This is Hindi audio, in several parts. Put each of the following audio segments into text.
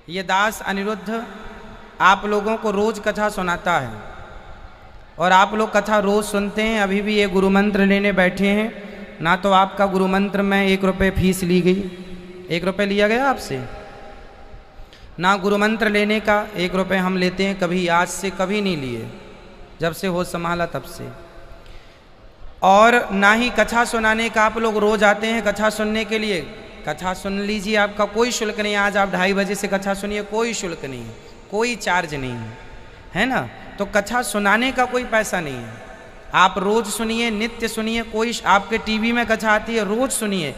ये दास अनिरुद्ध आप लोगों को रोज कथा सुनाता है और आप लोग कथा रोज सुनते हैं। अभी भी ये गुरु मंत्र लेने बैठे हैं ना, तो आपका गुरु मंत्र में 1 रुपये फीस ली गई, 1 रुपये लिया गया आपसे ना। गुरु मंत्र लेने का 1 रुपये हम लेते हैं, कभी आज से कभी नहीं लिए, जब से होश संभाला तब से। और ना ही कथा सुनाने का, आप लोग रोज आते हैं कथा सुनने के लिए, कथा सुन लीजिए, आपका कोई शुल्क नहीं। आज आप 2:30 बजे से कथा सुनिए, कोई शुल्क नहीं है, कोई चार्ज नहीं है, है ना। तो कथा सुनाने का कोई पैसा नहीं है, आप रोज सुनिए, नित्य सुनिए। कोई आपके टीवी में कथा आती है, रोज सुनिए।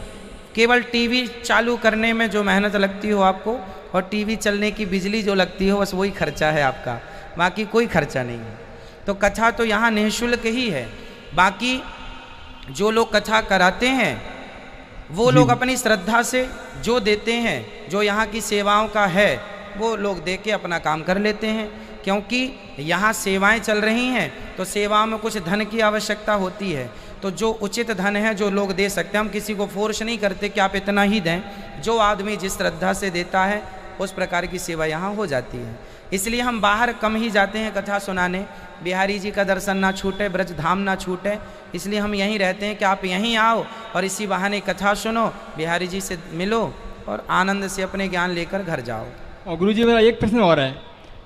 केवल टीवी चालू करने में जो मेहनत लगती हो आपको, और टीवी चलने की बिजली जो लगती हो, बस वही खर्चा है आपका, बाकी कोई खर्चा नहीं है। तो कथा तो यहाँ निःशुल्क ही है। बाकी जो लोग कथा कराते हैं वो लोग अपनी श्रद्धा से जो देते हैं, जो यहाँ की सेवाओं का है, वो लोग दे के अपना काम कर लेते हैं। क्योंकि यहाँ सेवाएं चल रही हैं तो सेवाओं में कुछ धन की आवश्यकता होती है। तो जो उचित धन है जो लोग दे सकते हैं, हम किसी को फोर्स नहीं करते कि आप इतना ही दें। जो आदमी जिस श्रद्धा से देता है उस प्रकार की सेवा यहाँ हो जाती है। इसलिए हम बाहर कम ही जाते हैं कथा सुनाने। बिहारी जी का दर्शन ना छूटे, ब्रज धाम ना छूटे, इसलिए हम यहीं रहते हैं कि आप यहीं आओ और इसी बहाने कथा सुनो, बिहारी जी से मिलो और आनंद से अपने ज्ञान लेकर घर जाओ। और गुरु जी, मेरा एक प्रश्न और है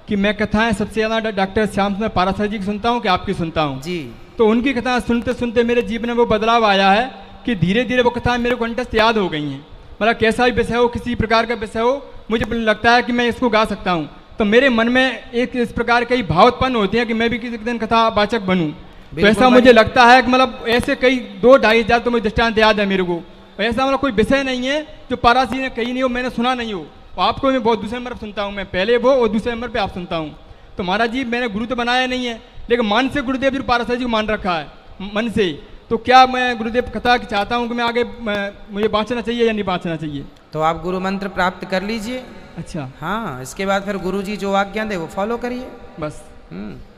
कि मैं कथाएं सबसे ज़्यादा डॉक्टर श्याम सुंदर पाराशर जी की सुनता हूँ कि आपकी सुनता हूँ जी। तो उनकी कथाएं सुनते सुनते मेरे जीवन में वो बदलाव आया है कि धीरे धीरे वो कथाएं मेरे को कंठस्थ याद हो गई हैं। मतलब कैसा भी विषय हो, किसी प्रकार का विषय हो, मुझे लगता है कि मैं इसको गा सकता हूँ। तो मेरे मन में एक इस प्रकार कई भाव उत्पन्न होते हैं कि मैं भी किसी दिन कथावाचक बनूं। तो ऐसा मुझे लगता है कि मतलब ऐसे कई 2-2.5 हज़ार तो मुझे दृष्टांत याद है मेरे को। ऐसा मतलब कोई विषय नहीं है जो पाराशर जी ने कही नहीं हो, मैंने सुना नहीं हो। आपको मैं बहुत दूसरे नंबर पर सुनता हूँ, मैं पहले वो और दूसरे नंबर पर आप सुनता हूँ। तो महाराज जी, मैंने गुरु तो बनाया नहीं है, लेकिन मन से गुरुदेव जी पाराशर जी को मान रखा है, मन से। तो क्या मैं गुरुदेव कथा की चाहता हूँ कि मैं आगे मुझे बाँचना चाहिए या नहीं बाँचना चाहिए? तो आप गुरु मंत्र प्राप्त कर लीजिए। अच्छा, हाँ, इसके बाद फिर गुरु जी जो आज्ञा दे वो फॉलो करिए बस।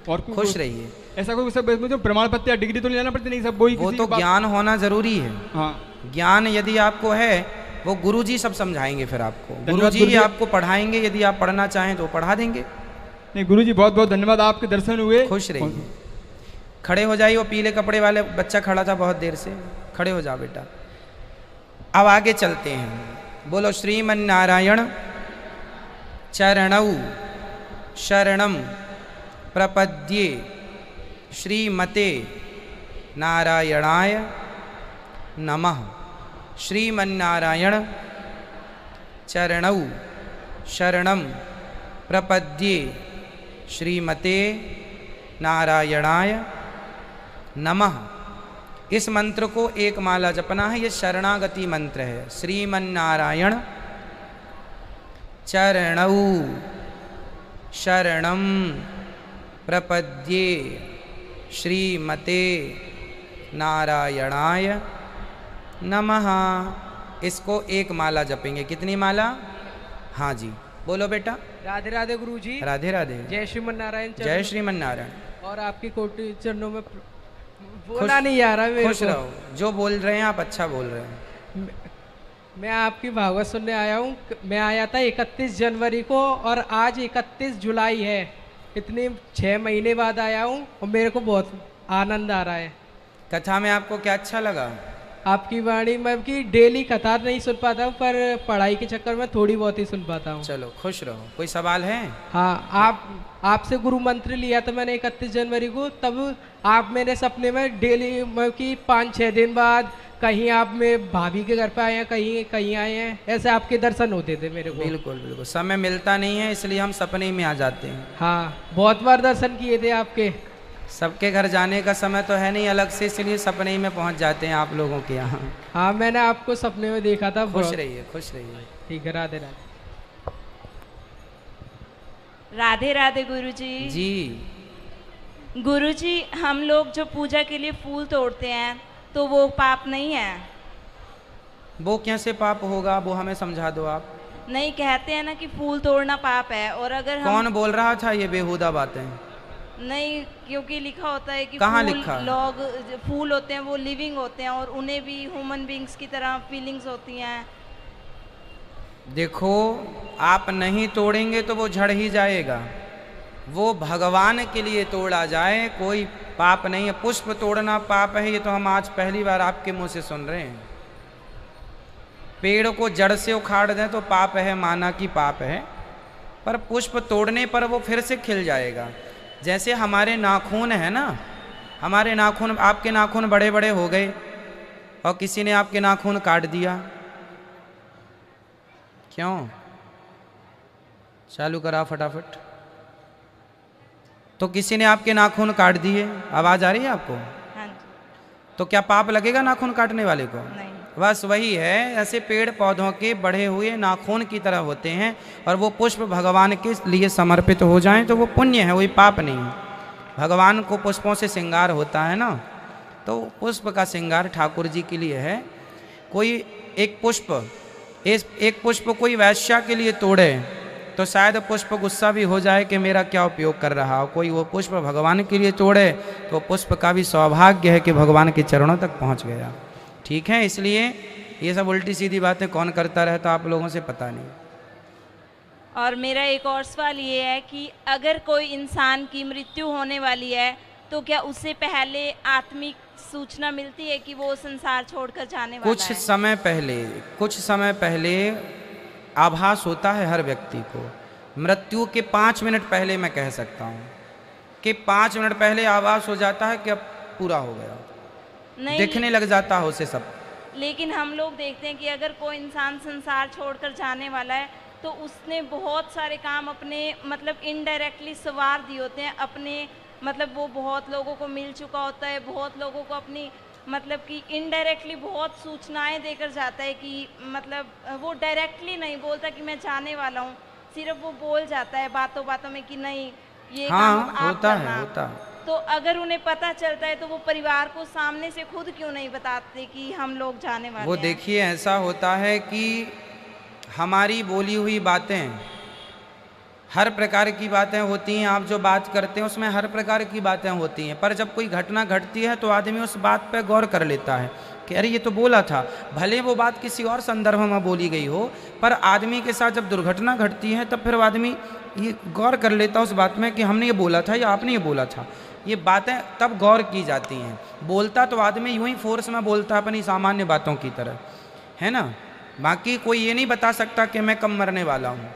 और खुश रहिए। ऐसा कोई सब मुझे प्रमाण पत्र या डिग्री तो नहीं लेना पड़ती? नहीं, सब वही वो तो ज्ञान होना जरूरी है। हाँ, ज्ञान यदि आपको है वो गुरु जी सब समझाएंगे, फिर आपको गुरु जी ही आपको पढ़ाएंगे। यदि आप पढ़ना चाहें तो पढ़ा देंगे। नहीं गुरु जी, बहुत बहुत धन्यवाद, आपके दर्शन हुए। खुश रहिए। खड़े हो जाइए। वो पीले कपड़े वाले बच्चा खड़ा था बहुत देर से, खड़े हो जाओ बेटा। अब आगे चलते हैं। बोलो श्रीमन नारायण चरणौ शरणम प्रपद्ये श्रीमते नारायणाय नमः। श्रीमन्नारायण चरणौ शरणम प्रपद्ये श्रीमते नारायणाय नमः। इस मंत्र को एक माला जपना है। ये शरणागति मंत्र है। श्रीमन्नारायण चरणौ शरणम प्रपद्ये श्रीमते नारायणाय नमः। इसको एक माला जपेंगे। कितनी माला? हाँ जी, बोलो बेटा। राधे राधे गुरु जी। राधे राधे। जय श्रीमन नारायण। जय श्रीमन नारायण। और आपकी कोटि चरणों में बोला नहीं आ रहा। खुश रहो। जो बोल रहे हैं आप अच्छा बोल रहे हैं। मैं आपकी भागवत सुनने आया हूँ। मैं आया था 31 जनवरी को और आज 31 जुलाई है। इतने 6 महीने बाद आया हूँ और मेरे को बहुत आनंद आ रहा है। कथा में आपको क्या अच्छा लगा? आपकी वाणी में की डेली कथा नहीं सुन पाता हूँ, पर पढ़ाई के चक्कर में थोड़ी बहुत ही सुन पाता हूँ। चलो खुश रहो। कोई सवाल है? हाँ, आपसे गुरु मंत्र लिया था मैंने 31 जनवरी को। तब आप मेरे सपने में डेली की 5-6 दिन बाद कहीं आप में भाभी के घर पे आए हैं, कहीं आए हैं, ऐसे आपके दर्शन होते थे मेरे को। बिल्कुल बिल्कुल। समय मिलता नहीं है इसलिए हम सपने में आ जाते हैं। हाँ, बहुत बार दर्शन किए थे आपके। सबके घर जाने का समय तो है नहीं अलग से, इसलिए सपने ही में पहुंच जाते हैं आप लोगों के यहाँ। हाँ, मैंने आपको सपने में देखा था। खुश रहिए, खुश रहिए। ठीक है, राधे राधे। राधे राधे गुरुजी। जी गुरुजी, हम लोग जो पूजा के लिए फूल तोड़ते हैं तो वो पाप नहीं है? वो कैसे पाप होगा? वो हमें समझा दो आप। नहीं, कहते हैं ना कि फूल तोड़ना पाप है। और अगर हम कौन बोल रहा था ये बेहुदा बातें? नहीं, क्योंकि लिखा होता है कि कहाँ फूल लिखा? लोग फूल होते हैं वो लिविंग होते हैं और उन्हें भी ह्यूमन बींग्स की तरह फीलिंग्स होती हैं। देखो, आप नहीं तोड़ेंगे तो वो झड़ ही जाएगा। वो भगवान के लिए तोड़ा जाए, कोई पाप नहीं है। पुष्प तोड़ना पाप है, ये तो हम आज पहली बार आपके मुंह से सुन रहे हैं। पेड़ को जड़ से उखाड़ दें तो पाप है, माना कि पाप है, पर पुष्प तोड़ने पर वो फिर से खिल जाएगा। जैसे हमारे नाखून है ना, हमारे नाखून, आपके नाखून बड़े बड़े हो गए और किसी ने आपके नाखून काट दिया, क्यों? चालू करा फटाफट। तो किसी ने आपके नाखून काट दिए, आवाज आ रही है आपको? हाँ जी। तो क्या पाप लगेगा नाखून काटने वाले को? नहीं। बस वही है, ऐसे पेड़ पौधों के बढ़े हुए नाखून की तरह होते हैं, और वो पुष्प भगवान के लिए समर्पित हो जाएं तो वो पुण्य है, वही पाप नहीं है। भगवान को पुष्पों से श्रृंगार होता है ना, तो पुष्प का श्रृंगार ठाकुर जी के लिए है। कोई एक पुष्प कोई वैश्या के लिए तोड़े तो शायद पुष्प गुस्सा भी हो जाए कि मेरा क्या उपयोग कर रहा हो। कोई वो पुष्प भगवान के लिए तोड़े तो पुष्प का भी सौभाग्य है कि भगवान के चरणों तक पहुंच गया। ठीक है, इसलिए ये सब उल्टी सीधी बातें कौन करता रहता आप लोगों से पता नहीं। और मेरा एक और सवाल ये है कि अगर कोई इंसान की मृत्यु होने वाली है तो क्या उससे पहले आत्मिक सूचना मिलती है कि वो संसार छोड़कर जाने वाला है? कुछ समय पहले आभास होता है हर व्यक्ति को। मृत्यु के 5 मिनट पहले मैं कह सकता हूँ कि 5 मिनट पहले आभास हो जाता है कि अब पूरा हो गया, नहीं दिखने लग जाता है उसे सब। लेकिन हम लोग देखते हैं कि अगर कोई इंसान संसार छोड़कर जाने वाला है तो उसने बहुत सारे काम अपने मतलब इनडायरेक्टली सवार दिए होते हैं अपने, मतलब वो बहुत लोगों को मिल चुका होता है, बहुत लोगों को अपनी मतलब कि इनडायरेक्टली बहुत सूचनाएं देकर जाता है कि मतलब वो डायरेक्टली नहीं बोलता कि मैं जाने वाला हूँ, सिर्फ वो बोल जाता है बातों बातों में कि नहीं ये काम आप होता करना। है। तो अगर उन्हें पता चलता है तो वो परिवार को सामने से खुद क्यों नहीं बताते कि हम लोग जाने वाले वो हैं? देखिए, ऐसा होता है कि हमारी बोली हुई बातें, हर प्रकार की बातें होती हैं। आप जो बात करते हैं उसमें हर प्रकार की बातें होती हैं, पर जब कोई घटना घटती है तो आदमी उस बात पर गौर कर लेता है कि अरे ये तो बोला था, भले वो बात किसी और संदर्भ में बोली गई हो, पर आदमी के साथ जब दुर्घटना घटती है तब फिर वो आदमी ये गौर कर लेता है उस बात में कि हमने ये बोला था या आपने ये बोला था। ये बातें तब गौर की जाती हैं। बोलता तो आदमी यूं ही फोर्स में बोलता अपनी सामान्य बातों की तरह, है ना। बाकी कोई ये नहीं बता सकता कि मैं कब मरने वाला हूँ।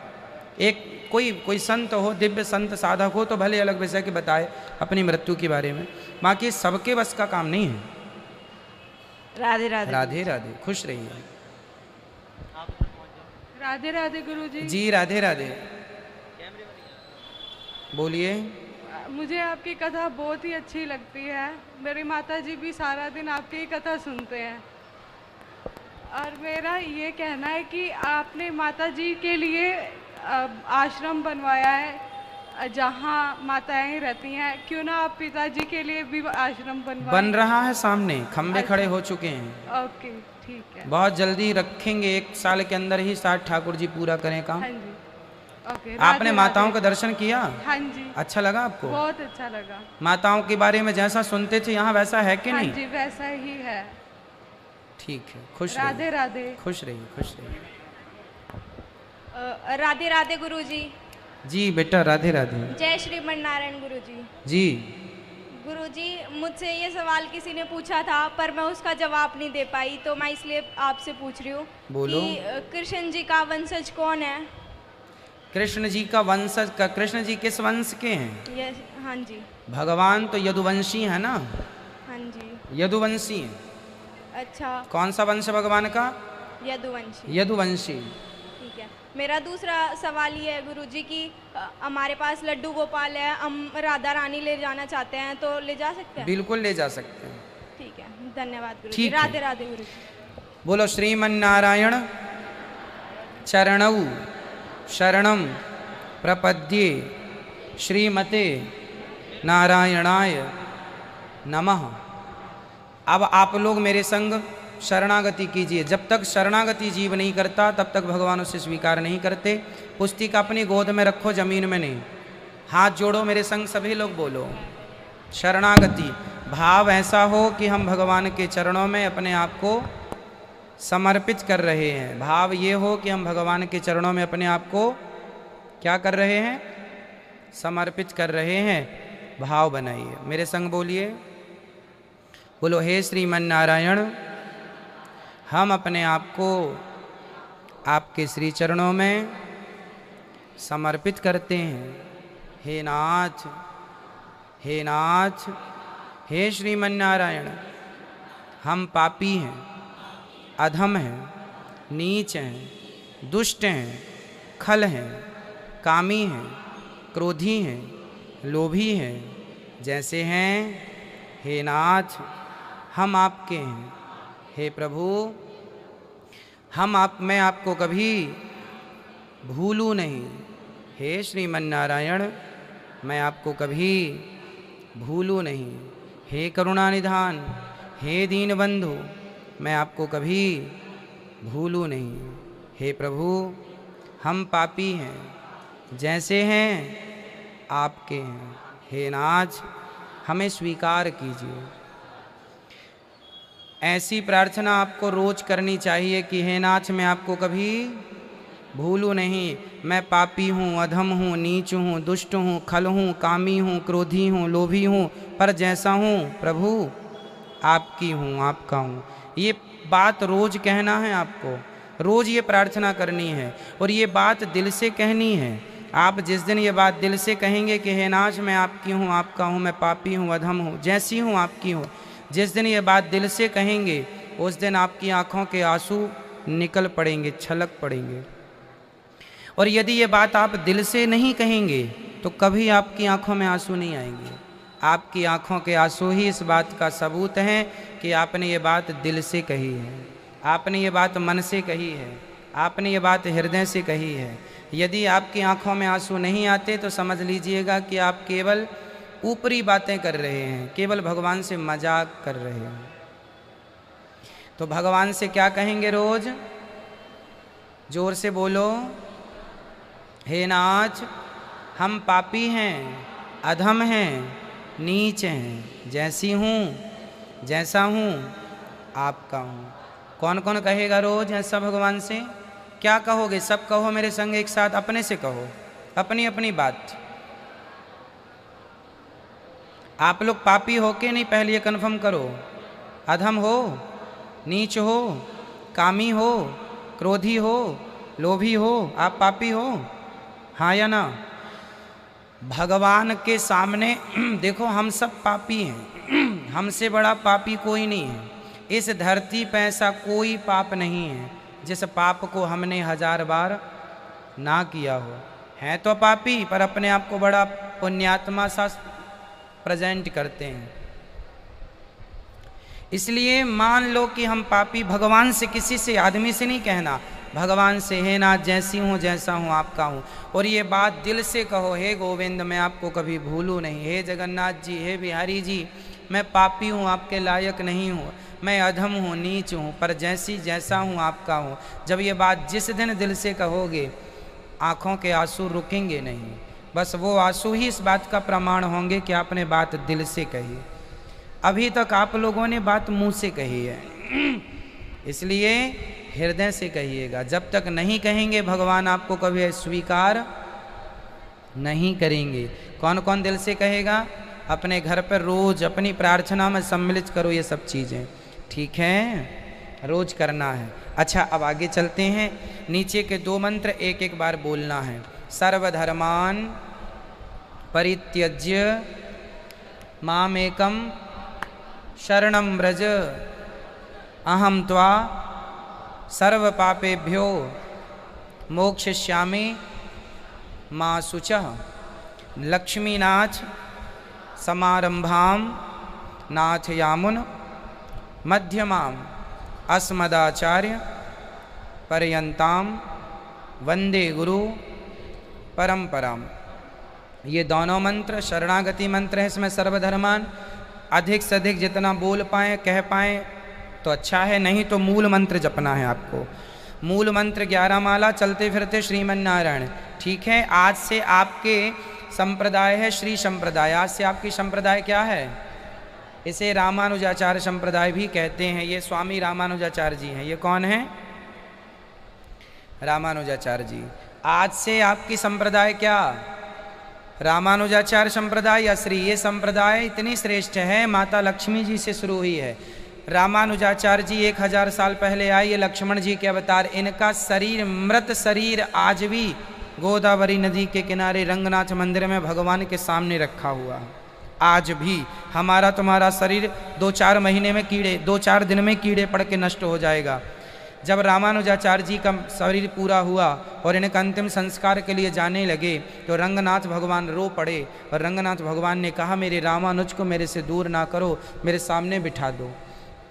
एक कोई संत हो, दिव्य संत साधक हो तो भले अलग विषय के बताए अपनी मृत्यु के बारे में, बाकी सबके बस का काम नहीं है। राधे राधे। राधे राधे, खुश रहिए। राधे राधे गुरुजी। जी राधे राधे, बोलिए। मुझे आपकी कथा बहुत ही अच्छी लगती है। मेरी माता जी भी सारा दिन आपकी ही कथा सुनते हैं, और मेरा ये कहना है कि आपने माता जी के लिए आश्रम बनवाया है जहाँ माताएं रहती हैं, क्यों ना आप पिताजी के लिए भी आश्रम बनवाएं? बन रहा है, सामने खंबे खड़े हो चुके हैं। ओके, ठीक है। बहुत जल्दी रखेंगे, 1 साल के अंदर ही साथ ठाकुर जी पूरा करें काम। हाँ जी, ओके। आपने माताओं का दर्शन किया? हाँ जी। अच्छा लगा आपको? बहुत अच्छा लगा। माताओं के बारे में जैसा सुनते थे यहाँ वैसा है कि नहीं? हाँ जी, वैसा ही है। ठीक है, खुश राधे रहिए। राधे। खुश रहिए, खुश रहिए। राधे राधे गुरुजी। जी बेटा, राधे राधे। जय श्रीमन नारायण गुरुजी। जी गुरुजी, मुझसे ये सवाल किसी ने पूछा था पर मैं उसका जवाब नहीं दे पाई, तो मैं इसलिए आपसे पूछ रही हूँ। बोलो। कि कृष्ण जी का वंशज कौन है? कृष्ण जी का वंशज का, कृष्ण जी किस वंश के हैं? ये हाँ जी। भगवान तो यदुवंशी है ना। हाँ जी। यदुवंशी है। अच्छा। कौन सा वंश भगवान का? यदुवंशी। यदुवंशी। ठीक है। मेरा दूसरा सवाल ये है गुरुजी कि हमारे पास लड्डू गोपाल है, हम राधा रानी ले जाना चाहते हैं, तो ले जा सकते हैं? बिल्कुल ले जा सकते हैं। ठीक है, धन्यवाद गुरुजी। ठीक है। राधे राधे गुरुजी। बोलो श्रीमन नारायण चरणौ शरणम प्रपद्ये श्रीमते नारायणाय नमः। अब आप लोग मेरे संग शरणागति कीजिए। जब तक शरणागति जीव नहीं करता तब तक भगवान उसे स्वीकार नहीं करते। पुस्तिका अपनी गोद में रखो, जमीन में नहीं। हाथ जोड़ो मेरे संग, सभी लोग बोलो शरणागति। भाव ऐसा हो कि हम भगवान के चरणों में अपने आप को समर्पित कर रहे हैं। भाव ये हो कि हम भगवान के चरणों में अपने आप को क्या कर रहे हैं, समर्पित कर रहे हैं। भाव बनाइए, मेरे संग बोलिए, बोलो हे श्रीमन नारायण, हम अपने आप को आपके श्री चरणों में समर्पित करते हैं। हे नाथ, हे नाथ, हे श्रीमन नारायण, हम पापी हैं, अधम हैं, नीच हैं, दुष्ट हैं, खल हैं, कामी हैं, क्रोधी हैं, लोभी हैं, जैसे हैं। हे नाथ, हम आपके हैं। हे प्रभु, मैं आपको कभी भूलूं नहीं। हे श्रीमन नारायण, मैं आपको कभी भूलूं नहीं। हे करुणानिधान, हे दीन बंधु, मैं आपको कभी भूलूं नहीं। हे प्रभु, हम पापी हैं, जैसे हैं आपके हैं। हे नाथ, हमें स्वीकार कीजिए। ऐसी प्रार्थना आपको रोज करनी चाहिए कि हे नाथ, मैं आपको कभी भूलूं नहीं। मैं पापी हूँ, अधम हूँ, नीच हूँ, दुष्ट हूँ, खल हूँ, कामी हूँ, क्रोधी हूँ, लोभी हूँ, पर जैसा हूँ प्रभु आपकी हूँ, आपका हूँ। ये बात रोज कहना है आपको, रोज ये प्रार्थना करनी है और ये बात दिल से कहनी है। आप जिस दिन ये बात दिल से कहेंगे कि हे नाथ, मैं आपकी हूँ, आपका हूँ, मैं पापी हूँ, अधम हूँ, जैसी हूँ आपकी हूँ, जिस दिन ये बात दिल से कहेंगे उस दिन आपकी आँखों के आंसू निकल पड़ेंगे, छलक पड़ेंगे। और यदि ये बात आप दिल से नहीं कहेंगे तो कभी आपकी आंखों में आंसू नहीं आएंगे। आपकी आंखों के आंसू ही इस बात का सबूत हैं कि आपने ये बात दिल से कही है, आपने ये बात मन से कही है, आपने ये बात हृदय से कही है। यदि आपकी आंखों में आंसू नहीं आते तो समझ लीजिएगा कि आप केवल ऊपरी बातें कर रहे हैं, केवल भगवान से मजाक कर रहे हैं। तो भगवान से क्या कहेंगे रोज? जोर से बोलो, हे नाथ, हम पापी हैं, अधम हैं, नीच हैं, जैसी हूँ, जैसा हूँ आपका हूँ। कौन कौन कहेगा रोज ऐसा भगवान से? क्या कहोगे? सब कहो मेरे संग एक साथ, अपने से कहो, अपनी अपनी बात। आप लोग पापी हो के नहीं, पहले ये कन्फर्म करो। अधम हो, नीच हो, कामी हो, क्रोधी हो, लोभी हो, आप पापी हो, हाँ या ना? भगवान के सामने देखो हम सब पापी हैं, हमसे बड़ा पापी कोई नहीं है। इस धरती पे ऐसा कोई पाप नहीं है जिस पाप को हमने 1000 बार ना किया हो। हैं तो पापी पर अपने आप को बड़ा पुण्यात्मा सा प्रेजेंट करते हैं। इसलिए मान लो कि हम पापी, भगवान से, किसी से, आदमी से नहीं कहना, भगवान से, हे नाथ, जैसी हूँ, जैसा हूँ आपका हूँ। और ये बात दिल से कहो, हे गोविंद, मैं आपको कभी भूलूँ नहीं। हे जगन्नाथ जी, हे बिहारी जी, मैं पापी हूँ, आपके लायक नहीं हूँ, मैं अधम हूँ, नीच हूँ, पर जैसा हूँ आपका हूँ। जब ये बात जिस दिन दिल से कहोगे, आँखों के आंसू रुकेंगे नहीं। बस वो आंसू ही इस बात का प्रमाण होंगे कि आपने बात दिल से कही। अभी तक आप लोगों ने बात मुंह से कही है, इसलिए हृदय से कहिएगा। जब तक नहीं कहेंगे भगवान आपको कभी स्वीकार नहीं करेंगे। कौन कौन दिल से कहेगा? अपने घर पर रोज अपनी प्रार्थना में सम्मिलित करो ये सब चीज़ें, ठीक है? रोज करना है। अच्छा, अब आगे चलते हैं। नीचे के 2 मंत्र एक एक बार बोलना है। सर्वधर्मान परित्यज्य मामेकम शरणं व्रज, अहम त्वा सर्व पापेभ्यो मोक्षयिष्यामि मा शुचः। लक्ष्मीनाथ समारंभां नाथयामुन मध्यमाम् अस्मदाचार्य पर्यन्तां वंदे गुरु परंपराम। ये दोनों मंत्र शरणागति मंत्र है। इसमें सर्वधर्मान अधिक से अधिक जितना बोल पाएँ, कह पाएँ तो अच्छा है, नहीं तो मूल मंत्र जपना है आपको। मूल मंत्र 11 माला चलते फिरते श्रीमन नारायण, ठीक है? आज से आपके संप्रदाय है श्री संप्रदाय। आज से आपकी संप्रदाय क्या है? इसे रामानुजाचार्य संप्रदाय भी कहते हैं। ये स्वामी रामानुजाचार्य जी हैं। ये कौन है? रामानुजाचार्य जी। आज से आपकी संप्रदाय क्या? रामानुजाचार्य संप्रदाय या श्री। ये संप्रदाय इतनी श्रेष्ठ है, माता लक्ष्मी जी से शुरू हुई है। रामानुजाचार्य जी 1000 साल पहले आए, ये लक्ष्मण जी के अवतार। इनका शरीर, मृत शरीर आज भी गोदावरी नदी के किनारे रंगनाथ मंदिर में भगवान के सामने रखा हुआ। आज भी हमारा तुम्हारा शरीर 2-4 महीने में 2-4 दिन में कीड़े पड़ के नष्ट हो जाएगा। जब रामानुजाचार्य जी का शरीर पूरा हुआ और इनका अंतिम संस्कार के लिए जाने लगे तो रंगनाथ भगवान रो पड़े और रंगनाथ भगवान ने कहा, मेरे रामानुज को मेरे से दूर ना करो, मेरे सामने बिठा दो।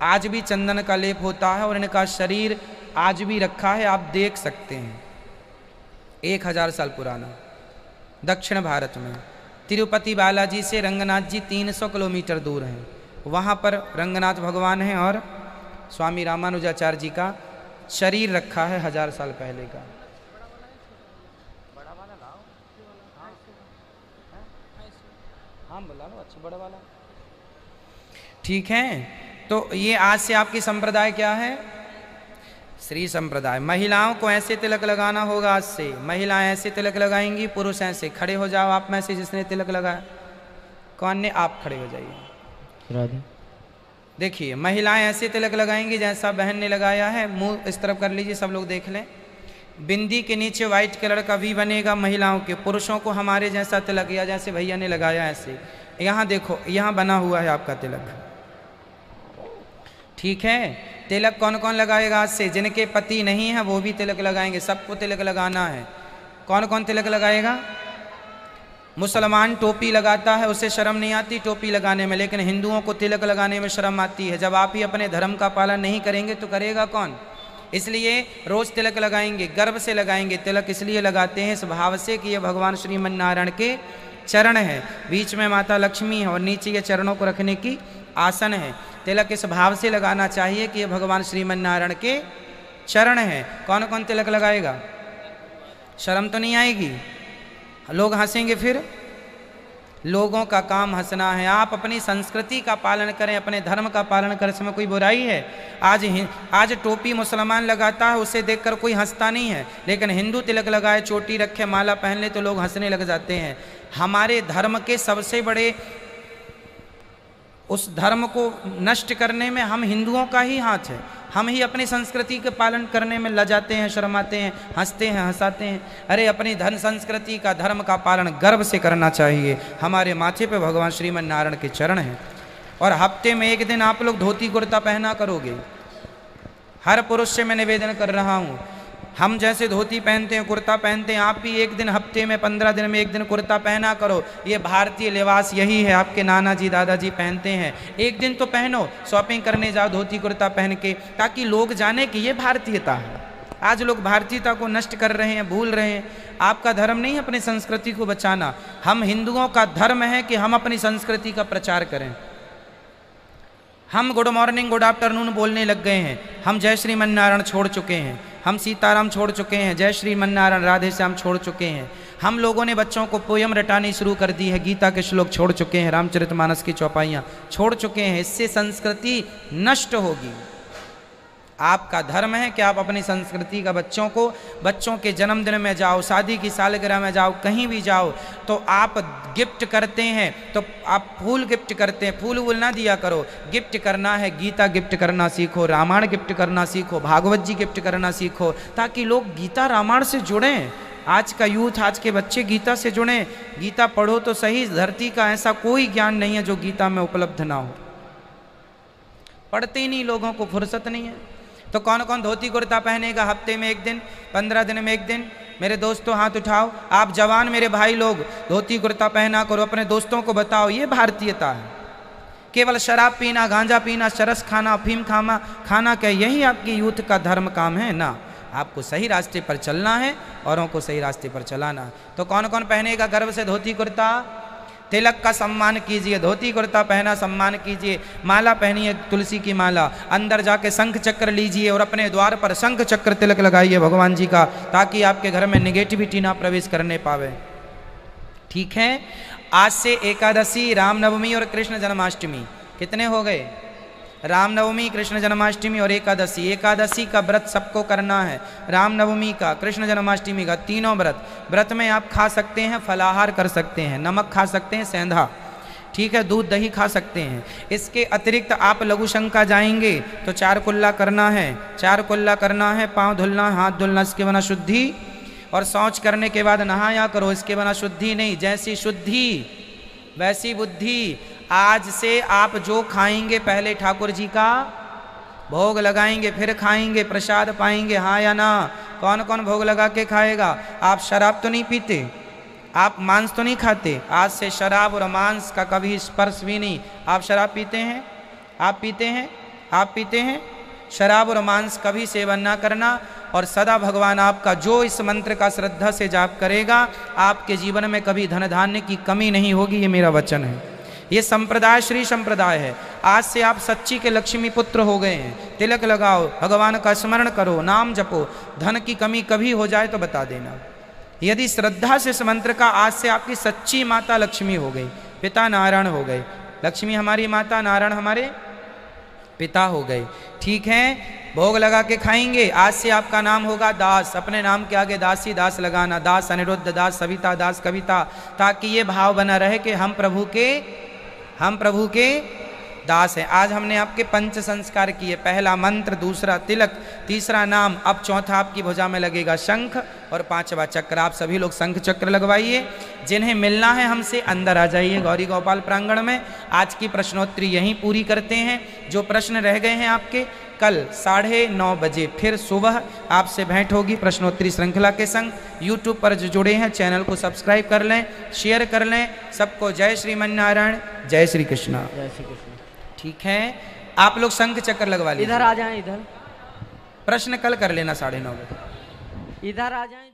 आज भी चंदन का लेप होता है और इनका शरीर आज भी रखा है, आप देख सकते हैं। 1000 साल पुराना। दक्षिण भारत में तिरुपति बालाजी से रंगनाथ जी 300 किलोमीटर दूर हैं। वहाँ पर रंगनाथ भगवान हैं और स्वामी रामानुजाचार्य जी का शरीर रखा है 1000 साल पहले का। बड़ा वाला लाओ। हाँ बुला लो, अच्छा बड़ा वाला। ठीक है, तो ये आज से आपकी संप्रदाय क्या है? श्री संप्रदाय। महिलाओं को ऐसे तिलक लगाना होगा आज से। महिलाएं ऐसे तिलक लगाएंगी, पुरुष ऐसे। खड़े हो जाओ आप में से जिसने तिलक लगाया। कौन ने? आप खड़े हो जाइए। देखिए, महिलाएं ऐसे तिलक लगाएंगी जैसा बहन ने लगाया है। मुंह इस तरफ कर लीजिए, सब लोग देख लें। बिंदी के नीचे व्हाइट कलर का वी बनेगा महिलाओं के। पुरुषों को हमारे जैसा तिलक, या जैसे भैया ने लगाया ऐसे। यहाँ देखो, यहाँ बना हुआ है आपका तिलक। ठीक है, तिलक कौन कौन लगाएगा आज से? जिनके पति नहीं है वो भी तिलक लगाएंगे। सबको तिलक लगाना है। कौन कौन तिलक लगाएगा? मुसलमान टोपी लगाता है, उसे शर्म नहीं आती टोपी लगाने में, लेकिन हिंदुओं को तिलक लगाने में शर्म आती है। जब आप ही अपने धर्म का पालन नहीं करेंगे तो करेगा कौन? इसलिए रोज तिलक लगाएंगे, गर्व से लगाएंगे। तिलक इसलिए लगाते हैं इस भाव से कि ये भगवान श्रीमन नारायण के चरण है। बीच में माता लक्ष्मी है और नीचे ये चरणों को रखने की आसन है। तिलक इस भाव से लगाना चाहिए कि ये भगवान श्रीमन नारायण के चरण है। कौन कौन तिलक लगाएगा? शर्म तो नहीं आएगी? लोग हंसेंगे फिर। लोगों का काम हंसना है। आप अपनी संस्कृति का पालन करें, अपने धर्म का पालन करें, इसमें कोई बुराई है? आज टोपी मुसलमान लगाता है, उसे देखकर कोई हंसता नहीं है, लेकिन हिंदू तिलक लगाए, चोटी रखे, माला पहन ले तो लोग हंसने लग जाते हैं। हमारे धर्म के सबसे बड़े, उस धर्म को नष्ट करने में हम हिंदुओं का ही हाथ है। हम ही अपनी संस्कृति के पालन करने में लजाते हैं, शर्माते हैं, हंसते हैं, हंसाते हैं। अरे अपनी धन संस्कृति का, धर्म का पालन गर्व से करना चाहिए। हमारे माथे पे भगवान श्रीमन नारायण के चरण हैं। और हफ्ते में एक दिन आप लोग धोती कुर्ता पहना करोगे। हर पुरुष से मैं निवेदन कर रहा हूँ, हम जैसे धोती पहनते हैं, कुर्ता पहनते हैं, आप भी एक दिन हफ्ते में, 15 दिन में एक दिन कुर्ता पहना करो। ये भारतीय लिबास यही है, आपके नाना जी दादाजी पहनते हैं। एक दिन तो पहनो, शॉपिंग करने जाओ धोती कुर्ता पहन के, ताकि लोग जाने कि ये भारतीयता है। आज लोग भारतीयता को नष्ट कर रहे हैं, भूल रहे हैं। आपका धर्म नहीं है अपनी संस्कृति को बचाना। हम हिंदुओं का धर्म है कि हम अपनी संस्कृति का प्रचार करें। हम गुड मॉर्निंग, गुड आफ्टरनून बोलने लग गए हैं। हम जय श्रीमन नारायण छोड़ चुके हैं। हम सीताराम छोड़ चुके हैं। जय श्रीमन नारायण, राधे श्याम छोड़ चुके हैं। हम लोगों ने बच्चों को पोयम रटानी शुरू कर दी है। गीता के श्लोक छोड़ चुके हैं। रामचरितमानस की चौपाइयाँ छोड़ चुके हैं। इससे संस्कृति नष्ट होगी। आपका धर्म है कि आप अपनी संस्कृति का बच्चों के जन्मदिन में जाओ, शादी की सालगिरह में जाओ, कहीं भी जाओ तो आप गिफ्ट करते हैं तो आप फूल गिफ्ट करते हैं। फूल वूल ना दिया करो, गिफ्ट करना है। गीता गिफ्ट करना सीखो, रामायण गिफ्ट करना सीखो, भागवत जी गिफ्ट करना सीखो, ताकि लोग गीता रामायण से जुड़ें। आज का यूथ, आज के बच्चे गीता से जुड़ें। गीता पढ़ो तो सही। धरती का ऐसा कोई ज्ञान नहीं है जो गीता में उपलब्ध ना हो। पढ़ते ही नहीं, लोगों को फुर्सत नहीं है। तो कौन कौन धोती कुर्ता पहनेगा हफ्ते में एक दिन, 15 दिन में एक दिन? मेरे दोस्तों हाथ उठाओ। आप जवान मेरे भाई लोग धोती कुर्ता पहना करो। अपने दोस्तों को बताओ ये भारतीयता है। केवल शराब पीना, गांजा पीना, चरस खाना, अफीम खाना क्या यही आपकी यूथ का धर्म काम है? ना, आपको सही रास्ते पर चलना है, औरों को सही रास्ते पर चलाना है। तो कौन कौन पहनेगा गर्व से धोती कुर्ता? तिलक का सम्मान कीजिए, धोती कुर्ता पहना सम्मान कीजिए। माला पहनिए, तुलसी की माला। अंदर जाके शंख चक्र लीजिए और अपने द्वार पर शंख चक्र तिलक लगाइए भगवान जी का, ताकि आपके घर में निगेटिविटी ना प्रवेश करने पावे। ठीक है। आज से एकादशी, रामनवमी और कृष्ण जन्माष्टमी कितने हो गए? रामनवमी, कृष्ण जन्माष्टमी और एकादशी। एकादशी का व्रत सबको करना है, रामनवमी का, कृष्ण जन्माष्टमी का, तीनों व्रत। व्रत में आप खा सकते हैं, फलाहार कर सकते हैं, नमक खा सकते हैं, सेंधा, ठीक है, दूध दही खा सकते हैं। इसके अतिरिक्त आप लघु शंका जाएंगे तो 4 कुल्ला करना है, 4 कुल्ला करना है, पाँव धुलना, हाथ धुलना, इसके बिना शुद्धि, और शौच करने के बाद नहाया करो, इसके बिना शुद्धि नहीं। जैसी शुद्धि वैसी बुद्धि। आज से आप जो खाएंगे पहले ठाकुर जी का भोग लगाएंगे, फिर खाएंगे, प्रसाद पाएंगे, हाँ या ना? कौन कौन भोग लगा के खाएगा? आप शराब तो नहीं पीते, आप मांस तो नहीं खाते, आज से शराब और मांस का कभी स्पर्श भी नहीं। आप शराब पीते हैं? आप पीते हैं? आप पीते हैं? शराब और मांस कभी सेवन ना करना। और सदा भगवान आपका जो इस मंत्र का श्रद्धा से जाप करेगा, आपके जीवन में कभी धन धान्य की कमी नहीं होगी, ये मेरा वचन है। ये संप्रदाय श्री संप्रदाय है। आज से आप सच्ची के लक्ष्मी पुत्र हो गए हैं। तिलक लगाओ, भगवान का स्मरण करो, नाम जपो। धन की कमी कभी हो जाए तो बता देना। यदि श्रद्धा से इस मंत्र का, आज से आपकी सच्ची माता लक्ष्मी हो गई, पिता नारायण हो गए। लक्ष्मी हमारी माता, नारायण हमारे पिता हो गए, ठीक है। भोग लगा के खाएंगे। आज से आपका नाम होगा दास, अपने नाम के आगे दासी दास लगाना, दास अनिरुद्ध दास, सविता दास, कविता, ताकि ये भाव बना रहे कि हम प्रभु के दास हैं। आज हमने आपके पंच संस्कार किए, पहला मंत्र, दूसरा तिलक, तीसरा नाम, अब चौथा आपकी भुजा में लगेगा शंख और 5वां चक्र। आप सभी लोग शंख चक्र लगवाइए। जिन्हें मिलना है हमसे अंदर आ जाइए गौरी गोपाल प्रांगण में। आज की प्रश्नोत्तरी यहीं पूरी करते हैं। जो प्रश्न रह गए हैं आपके, कल 9:30 बजे फिर सुबह आपसे भेंट होगी प्रश्नोत्तरी श्रृंखला के संग। यूट्यूब पर जो जुड़े हैं चैनल को सब्सक्राइब कर लें, शेयर कर लें। सबको जय श्रीमन्नारायण, जय श्री कृष्णा। जय श्री कृष्ण। ठीक है, आप लोग शंख चक्कर लगवा लीजिए। इधर आ जाएं, इधर प्रश्न कल कर लेना 9:30 बजे। इधर आ जाएं।